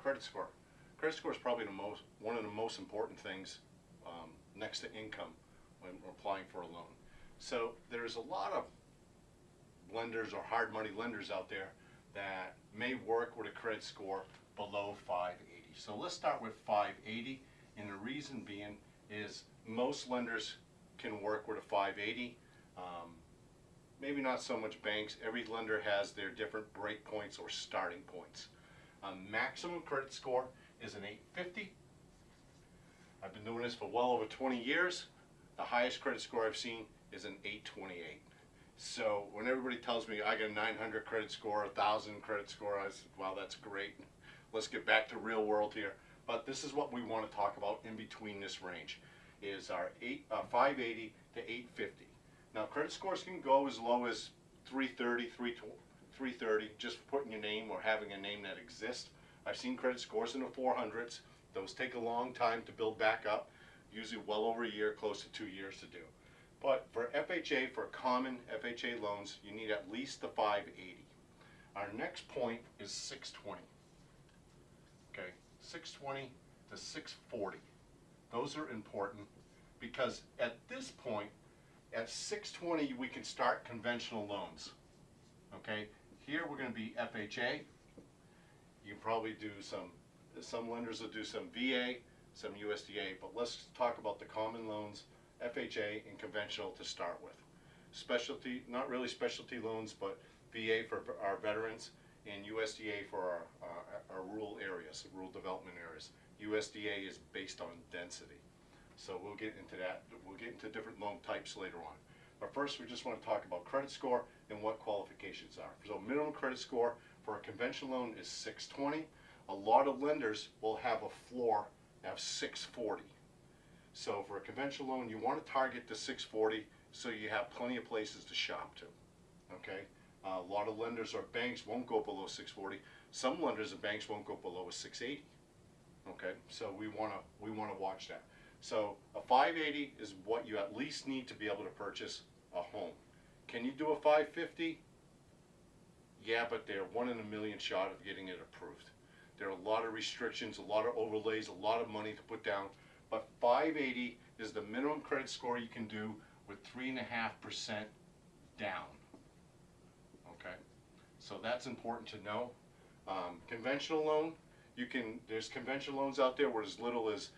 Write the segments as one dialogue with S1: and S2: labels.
S1: credit score. Credit score is probably one of the most important things next to income when we're applying for a loan. So there's a lot of lenders or hard money lenders out there that may work with a credit score below 580. So let's start with 580, and the reason being is most lenders can work with a 580. Maybe not so much banks. Every lender has their different break points or starting points. Maximum credit score is an 850. I've been doing this for well over 20 years. The highest credit score I've seen is an 828. So when everybody tells me I got a 900 credit score, 1,000 credit score, I say, wow, that's great. Let's get back to real world here. But this is what we want to talk about in between this range, is our 580 to 850. Now credit scores can go as low as 330, 330, just for putting your name or having a name that exists. I've seen credit scores in the 400s. Those take a long time to build back up, usually well over a year, close to 2 years to do. But for FHA, for common FHA loans, you need at least the 580. Our next point is 620. Okay, 620 to 640. Those are important because at this point, at 620, we can start conventional loans. Okay, here we're going to be FHA. You can probably do some lenders will do some VA, some USDA, but let's talk about the common loans, FHA and conventional to start with. Specialty, not really specialty loans, but VA for our veterans and USDA for our rural areas, rural development areas. USDA is based on density. So we'll get into that. We'll get into different loan types later on. But first, we just want to talk about credit score and what qualifications are. So minimum credit score for a conventional loan is 620. A lot of lenders will have a floor of 640. So for a conventional loan, you want to target the 640 so you have plenty of places to shop to. Okay? A lot of lenders or banks won't go below 640. Some lenders and banks won't go below a 680. Okay? So we want to watch that. So a 580 is what you at least need to be able to purchase a home. Can you do a 550? Yeah, but they're 1 in a million shot of getting it approved. There are a lot of restrictions, a lot of overlays, a lot of money to put down. But 580 is the minimum credit score you can do with 3.5% down. Okay, so that's important to know. Conventional loan, there's conventional loans out there where as little as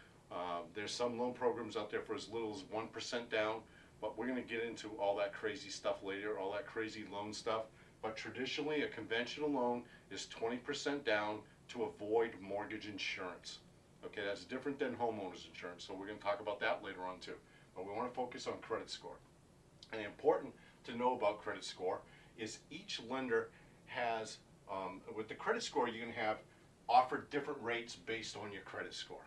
S1: there's some loan programs out there for as little as 1% down, but we're going to get into all that crazy stuff later, all that crazy loan stuff. But traditionally, a conventional loan is 20% down to avoid mortgage insurance. Okay, that's different than homeowners insurance, so we're going to talk about that later on too. But we want to focus on credit score. And important to know about credit score is each lender has, with the credit score, you can have offered different rates based on your credit score.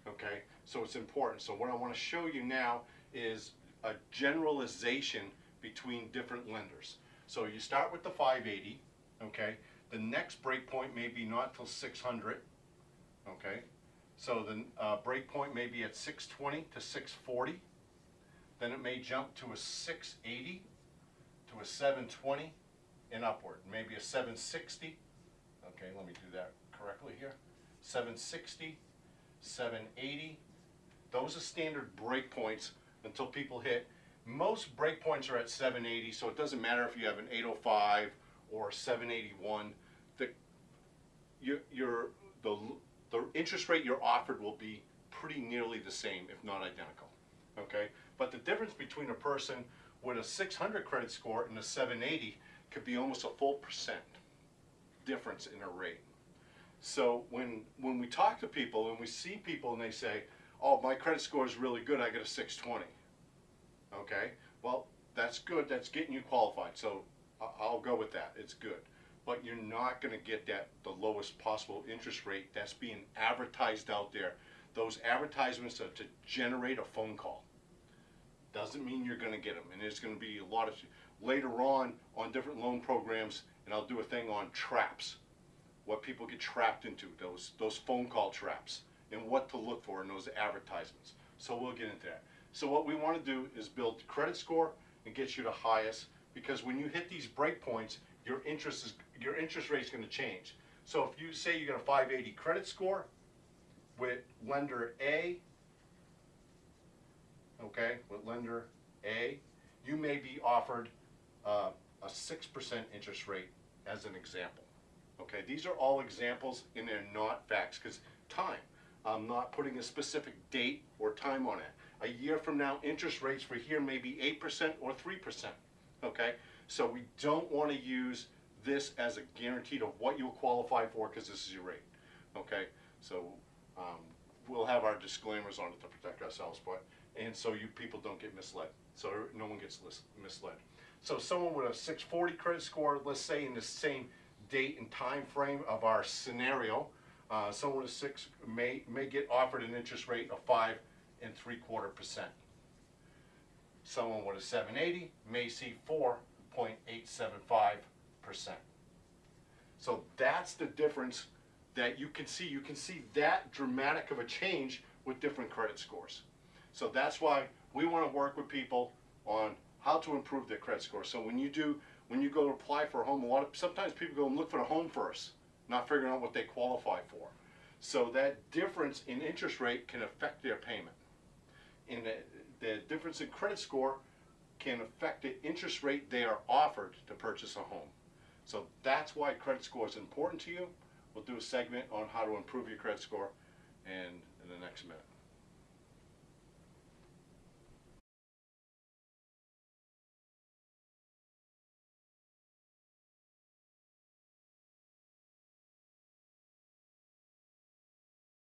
S1: Okay, so it's important. So what I want to show you now is a generalization between different lenders. So you start with the 580, okay? The next break point may be not till 600, okay? So the break point may be at 620 to 640. Then it may jump to a 680 to a 720 and upward, maybe a 760. Okay, let me do that correctly here. 760. 780. Those are standard break points until people hit. Most break points are at 780, so it doesn't matter if you have an 805 or 781. The interest rate you're offered will be pretty nearly the same, if not identical. Okay, but the difference between a person with a 600 credit score and a 780 could be almost a full percent difference in a rate. So when we talk to people and we see people and they say, oh, my credit score is really good, I got a 620. Okay, well, that's good, that's getting you qualified, so I'll go with that, it's good. But you're not going to get the lowest possible interest rate that's being advertised out there. Those advertisements are to generate a phone call. Doesn't mean you're going to get them, and there's going to be a lot of, later on different loan programs, and I'll do a thing on traps. What people get trapped into, those phone call traps, and what to look for in those advertisements. So we'll get into that. So what we want to do is build credit score and get you the highest, because when you hit these break points, your interest rate is going to change. So if you say you got a 580 credit score with lender A, okay, with lender A, you may be offered a 6% interest rate as an example. Okay, these are all examples and they're not facts because time. I'm not putting a specific date or time on it. A year from now, interest rates for here may be 8% or 3%. Okay, so we don't want to use this as a guarantee of what you'll qualify for because this is your rate. Okay, so we'll have our disclaimers on it to protect ourselves, but and so you people don't get misled. So no one gets misled. So someone with a 640 credit score, let's say in the same date and time frame of our scenario, someone with a 6 may get offered an interest rate of 5.75%. Someone with a 780 may see 4.875%. So that's the difference that you can see. You can see that dramatic of a change with different credit scores. So that's why we want to work with people on how to improve their credit score. So when you go to apply for a home, sometimes people go and look for the home first, not figuring out what they qualify for. So that difference in interest rate can affect their payment. And the difference in credit score can affect the interest rate they are offered to purchase a home. So that's why credit score is important to you. We'll do a segment on how to improve your credit score in the next minute.